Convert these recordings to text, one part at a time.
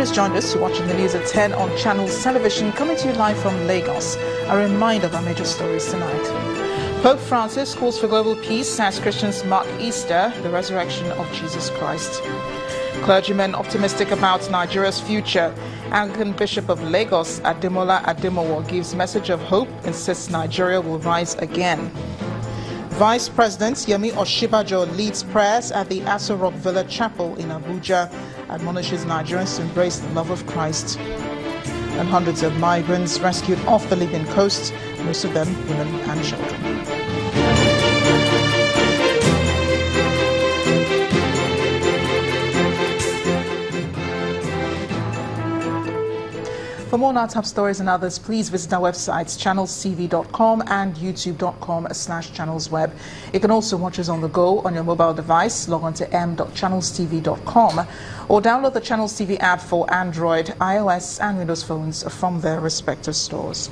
just joined us, you're watching the news at 10 on Channels Television, coming to you live from Lagos. A reminder of our major stories tonight. Pope Francis calls for global peace as Christians mark Easter, the resurrection of Jesus Christ. Clergymen optimistic about Nigeria's future. Anglican Bishop of Lagos, Ademola Ademowo, gives message of hope, insists Nigeria will rise again. Vice President Yemi Osinbajo leads prayers at the Aso Rock Villa Chapel in Abuja, admonishes Nigerians to embrace the love of Christ. And hundreds of migrants rescued off the Libyan coast, most of them women and children. For more on our top stories and others, please visit our websites, channelstv.com and youtube.com/channelsweb. You can also watch us on the go on your mobile device. Log on to m.channelstv.com or download the Channels TV app for Android, iOS and Windows phones from their respective stores.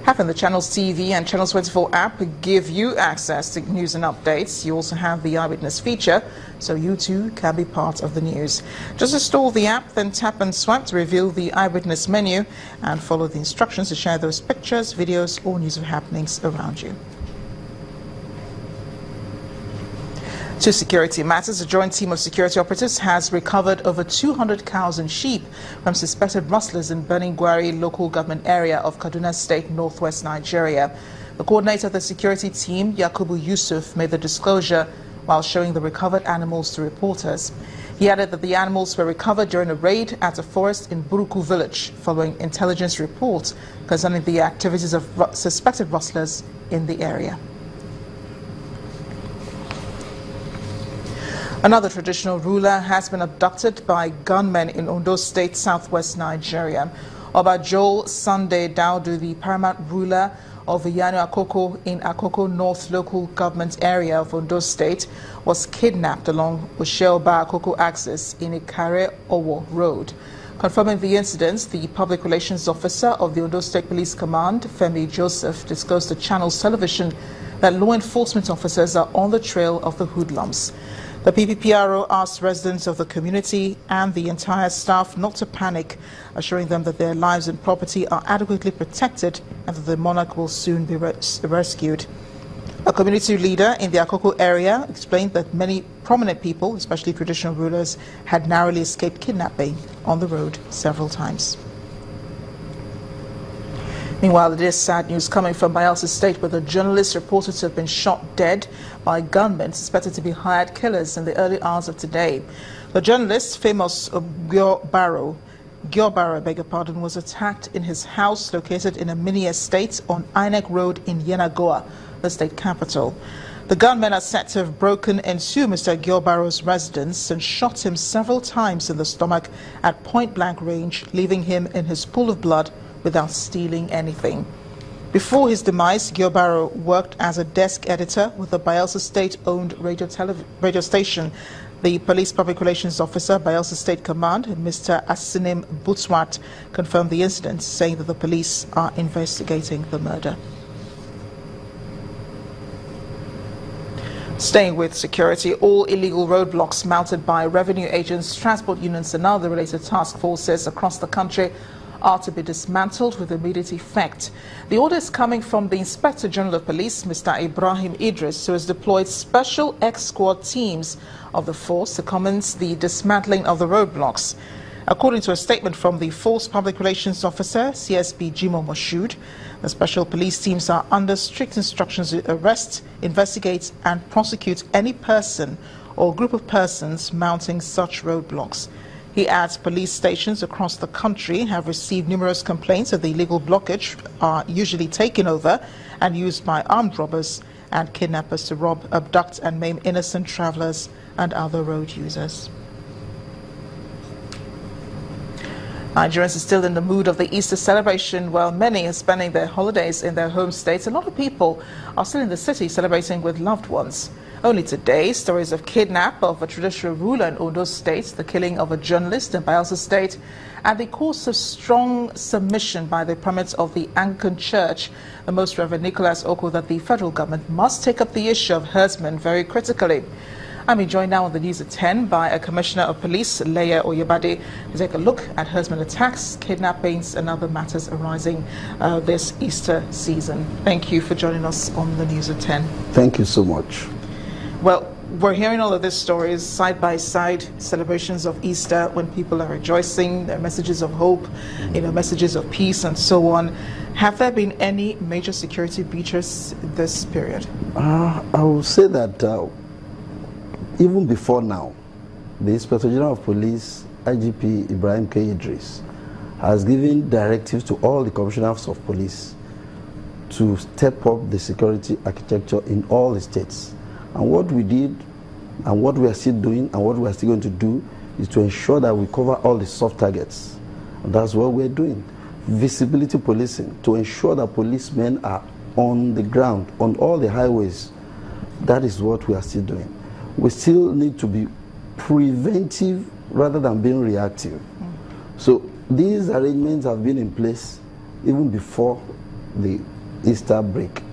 Having the Channels TV and Channels 24 app give you access to news and updates. You also have the Eyewitness feature, so you too can be part of the news. Just install the app, then tap and swipe to reveal the Eyewitness menu and follow the instructions to share those pictures, videos or news of happenings around you. To security matters, a joint team of security operatives has recovered over 200 cows and sheep from suspected rustlers in Birnin-Gwari local government area of Kaduna State, northwest Nigeria. The coordinator of the security team, Yakubu Yusuf, made the disclosure while showing the recovered animals to reporters. He added that the animals were recovered during a raid at a forest in Buruku village following intelligence reports concerning the activities of suspected rustlers in the area. Another traditional ruler has been abducted by gunmen in Ondo State, southwest Nigeria. Oba Joel Sunday Daudu, the paramount ruler of Iyanu Akoko in Akoko North local government area of Ondo State, was kidnapped along Osheoba Akoko axis in Ikare Owo Road. Confirming the incident, the public relations officer of the Ondo State Police Command, Femi Joseph, disclosed to Channels Television that law enforcement officers are on the trail of the hoodlums. The PPPRO asked residents of the community and the entire staff not to panic, assuring them that their lives and property are adequately protected and that the monarch will soon be rescued. A community leader in the Akoko area explained that many prominent people, especially traditional rulers, had narrowly escaped kidnapping on the road several times. Meanwhile, it is sad news coming from Bayelsa State, where the journalist reported to have been shot dead by gunmen suspected to be hired killers in the early hours of today. The journalist, famous Giobaro, was attacked in his house located in a mini estate on Inek Road in Yenagoa, the state capital. The gunmen are said to have broken into Mr. Giobaro's residence and shot him several times in the stomach at point-blank range, leaving him in his pool of blood without stealing anything. Before his demise, Giobaro worked as a desk editor with the Bayelsa State-owned radio station. The police public relations officer, Bayelsa State Command, Mr. Asinim Butswat, confirmed the incident, saying that the police are investigating the murder. Staying with security, all illegal roadblocks mounted by revenue agents, transport unions and other related task forces across the country are to be dismantled with immediate effect. The order is coming from the Inspector General of Police, Mr. Ibrahim Idris, who has deployed special X-squad teams of the force to commence the dismantling of the roadblocks. According to a statement from the Force Public Relations Officer, CSP Jimo Moshood, the special police teams are under strict instructions to arrest, investigate and prosecute any person or group of persons mounting such roadblocks. He adds police stations across the country have received numerous complaints that the illegal blockage are usually taken over and used by armed robbers and kidnappers to rob, abduct and maim innocent travelers and other road users. Nigerians are still in the mood of the Easter celebration, while many are spending their holidays in their home states. A lot of people are still in the city celebrating with loved ones. Only today, stories of kidnap of a traditional ruler in Ondo State, the killing of a journalist in Bayelsa State, and the course of strong submission by the primates of the Anglican Church, the Most Reverend Nicholas Oko, that the federal government must take up the issue of herdsmen very critically. I'm joined now on the news at 10 by a Commissioner of Police, Leah Oyebade, to take a look at herdsmen attacks, kidnappings and other matters arising this Easter season. Thank you for joining us on the news at 10. Thank you so much. Well, we're hearing all of these stories side by side, celebrations of Easter when people are rejoicing, there are messages of hope, messages of peace and so on. Have there been any major security breaches this period? I will say that even before now, the Inspector General of Police, IGP Ibrahim K. Idris, has given directives to all the commissioners of police to step up the security architecture in all the states. And what we did, and what we are still doing, and what we are still going to do, is to ensure that we cover all the soft targets. And that's what we're doing. Visibility policing, to ensure that policemen are on the ground, on all the highways. That is what we are still doing. We still need to be preventive rather than being reactive. So these arrangements have been in place even before the Easter break.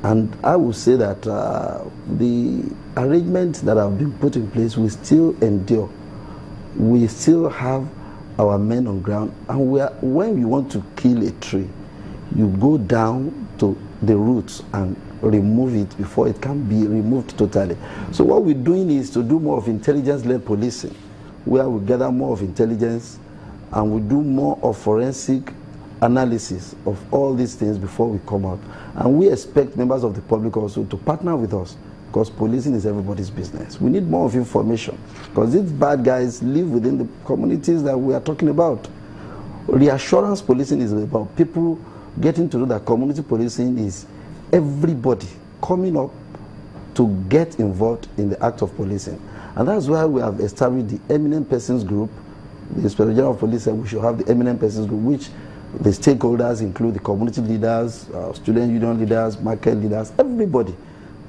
And I would say that the arrangements that have been put in place will still endure. We still have our men on ground, and when you want to kill a tree, you go down to the roots and remove it before it can be removed totally. So what we're doing is to do more of intelligence-led policing, where we gather more of intelligence and we do more of forensic analysis of all these things before we come out. And we expect members of the public also to partner with us, because policing is everybody's business. We need more of information, because these bad guys live within the communities that we are talking about. Reassurance policing is about people getting to know that community policing is everybody coming up to get involved in the act of policing. And that's why we have established the Eminent Persons Group. The Inspector General of Police said we should have the Eminent Persons Group, which the stakeholders include the community leaders, student union leaders, market leaders, everybody,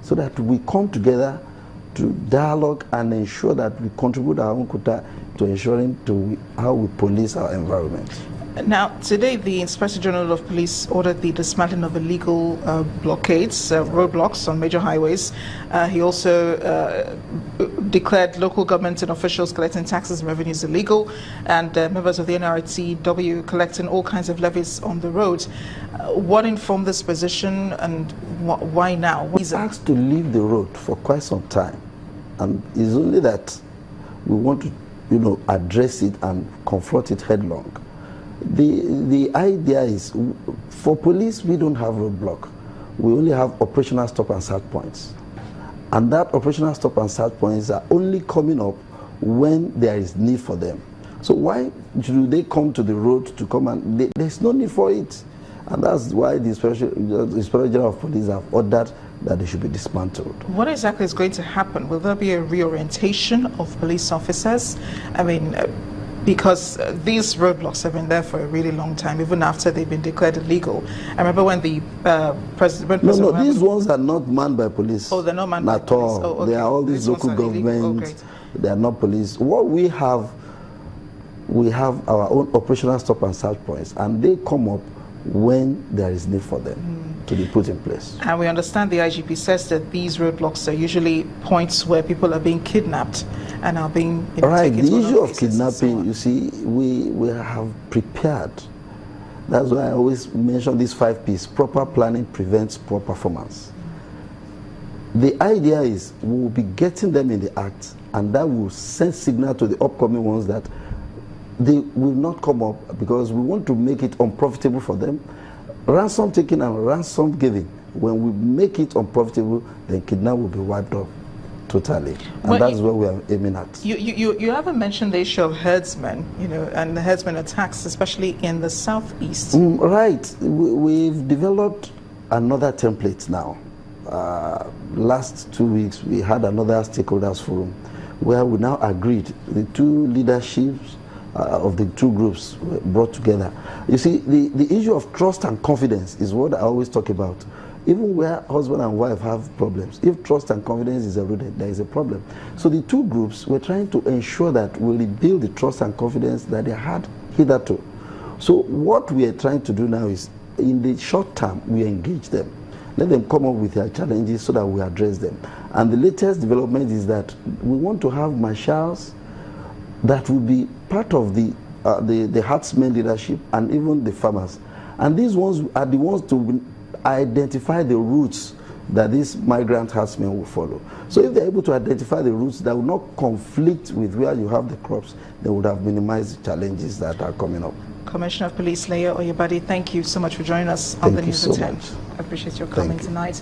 so that we come together to dialogue and ensure that we contribute our own quota to ensuring how we police our environment. Now, today the Inspector General of Police ordered the dismantling of illegal blockades, roadblocks on major highways. He also declared local government and officials collecting taxes and revenues illegal, and members of the NRTW collecting all kinds of levies on the roads. What informed this position, and why now? He's asked to leave the road for quite some time, and it's only that we want to, address it and confront it headlong. The idea is, for police, we don't have roadblock. We only have operational stop and start points. And that operational stop and start points are only coming up when there is need for them. So why do they come to the road to come and there's no need for it? And that's why the Inspector General of Police have ordered that they should be dismantled. What exactly is going to happen? Will there be a reorientation of police officers? I mean, because these roadblocks have been there for a really long time, even after they've been declared illegal. I remember when the president... No, these ones are not manned by police. Oh, they're not manned by police. At all. Oh, okay. They are all these local governments. They are not police. What we have our own operational stop and search points, and they come up when there is need for them to be put in place. And we understand the IGP says that these roadblocks are usually points where people are being kidnapped and are being taken. The issue of kidnapping, you see, we have prepared. That's why I always mention these 5 P's. Proper planning prevents poor performance. The idea is we will be getting them in the act, and that will send signal to the upcoming ones that they will not come up, because we want to make it unprofitable for them. Ransom taking and ransom giving, when we make it unprofitable, then kidnap will be wiped off totally. And well, that's what we are aiming at. You haven't mentioned the issue of herdsmen, and the herdsmen attacks, especially in the southeast. Right. We've developed another template now. Last 2 weeks, we had another stakeholders forum where we now agreed, the 2 leaderships of the 2 groups were brought together. You see, the issue of trust and confidence is what I always talk about. Even where husband and wife have problems, if trust and confidence is eroded, there is a problem. So the 2 groups were trying to ensure that we rebuild the trust and confidence that they had hitherto. So what we are trying to do now is, in the short term, we engage them. Let them come up with their challenges so that we address them. And the latest development is that we want to have marshals that will be part of the herdsmen leadership and even the farmers. And these ones are the ones to identify the routes that these migrant herdsmen will follow. So if they're able to identify the routes that will not conflict with where you have the crops, they would have minimized the challenges that are coming up. Commissioner of Police Layo Oyebade, thank you so much for joining us on the News at 10. I appreciate your coming tonight.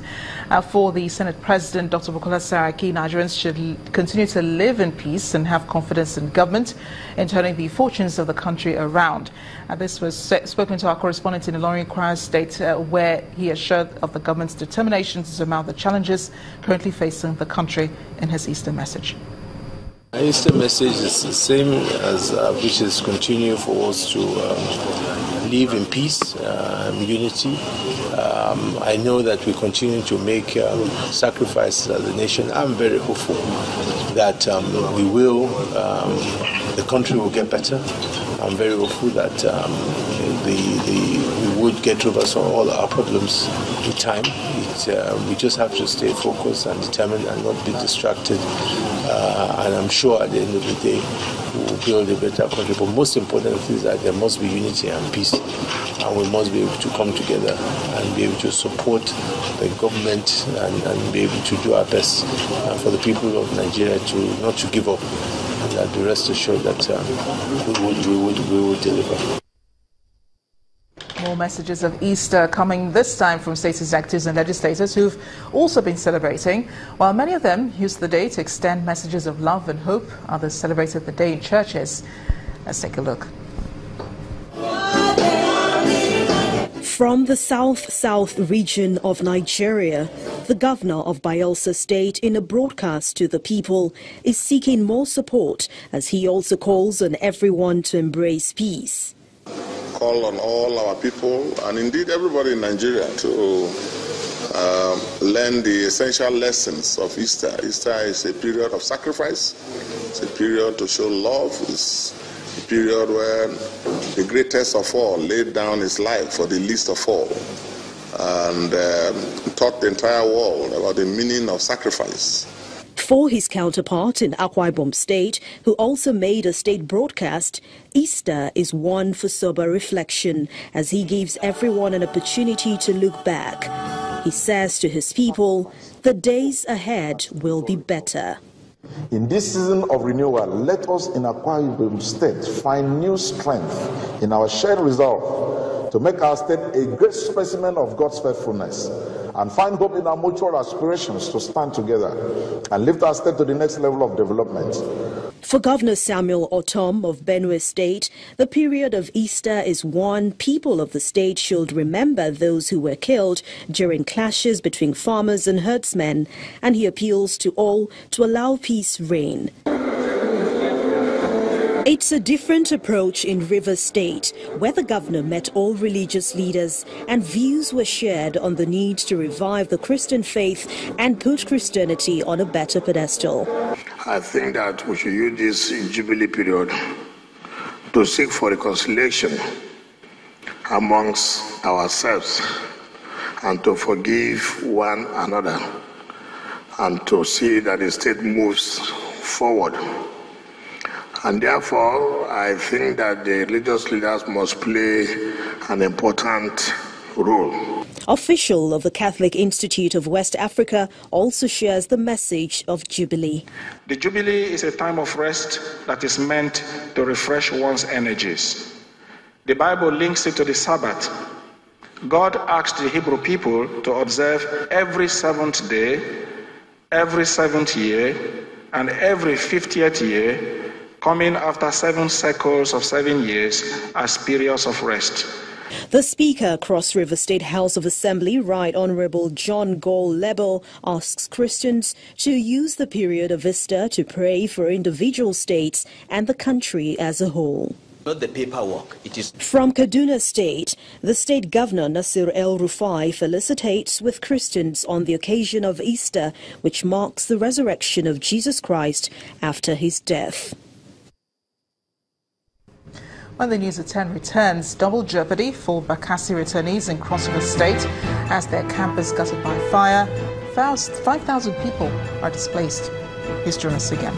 For the Senate President, Dr. Bukola Saraki, Nigerians should continue to live in peace and have confidence in government in turning the fortunes of the country around. This was spoken to our correspondent in Ilorin, Kwara State, where he assured of the government's determination to surmount the challenges currently facing the country in his Easter message. My Easter message is the same as which is continue for us to live in peace, unity. I know that we continue to make sacrifices as a nation. I'm very hopeful that we will, the country will get better. I'm very hopeful that we would get over all our problems in time. We just have to stay focused and determined and not be distracted. And I'm sure at the end of the day, we will build a better country. But most important is that there must be unity and peace. And we must be able to come together and be able to support the government and be able to do our best for the people of Nigeria not to give up. And that be rest assured that we will deliver. More messages of Easter coming this time from state executives and legislators who've also been celebrating. While many of them used the day to extend messages of love and hope, others celebrated the day in churches. Let's take a look. From the south region of Nigeria, the governor of Bayelsa State, in a broadcast to the people, is seeking more support as he also calls on everyone to embrace peace. Call on all our people and indeed everybody in Nigeria to learn the essential lessons of Easter. Easter is a period of sacrifice. It's a period to show love. It's a period where the greatest of all laid down his life for the least of all and taught the entire world about the meaning of sacrifice. For his counterpart in Akwa Ibom State, who also made a state broadcast, Easter is one for sober reflection as he gives everyone an opportunity to look back. He says to his people, the days ahead will be better. In this season of renewal, let us in Akwa Ibom State find new strength in our shared resolve to make our state a great specimen of God's faithfulness and find hope in our mutual aspirations to stand together and lift our state to the next level of development. For Governor Samuel Otom of Benue State, the period of Easter is one people of the state should remember those who were killed during clashes between farmers and herdsmen, and he appeals to all to allow peace reign. It's a different approach in Rivers State, where the governor met all religious leaders and views were shared on the need to revive the Christian faith and put Christianity on a better pedestal. I think that we should use this Jubilee period to seek for reconciliation amongst ourselves and to forgive one another and to see that the state moves forward. And therefore, I think that the religious leaders must play an important role. Official of the Catholic Institute of West Africa also shares the message of Jubilee. The Jubilee is a time of rest that is meant to refresh one's energies. The Bible links it to the Sabbath. God asked the Hebrew people to observe every seventh day, every seventh year, and every 50th year, coming after 7 cycles of 7 years as periods of rest. The Speaker, Cross River State House of Assembly, Right Honorable John Gol Lebel, asks Christians to use the period of Easter to pray for individual states and the country as a whole. Not the paperwork, it is. From Kaduna State, the state governor Nasir El-Rufai felicitates with Christians on the occasion of Easter, which marks the resurrection of Jesus Christ after his death. When the News at 10 returns, double jeopardy for Bakassi returnees in Cross River State as their campus gutted by fire. 5,000 people are displaced. Please join us again.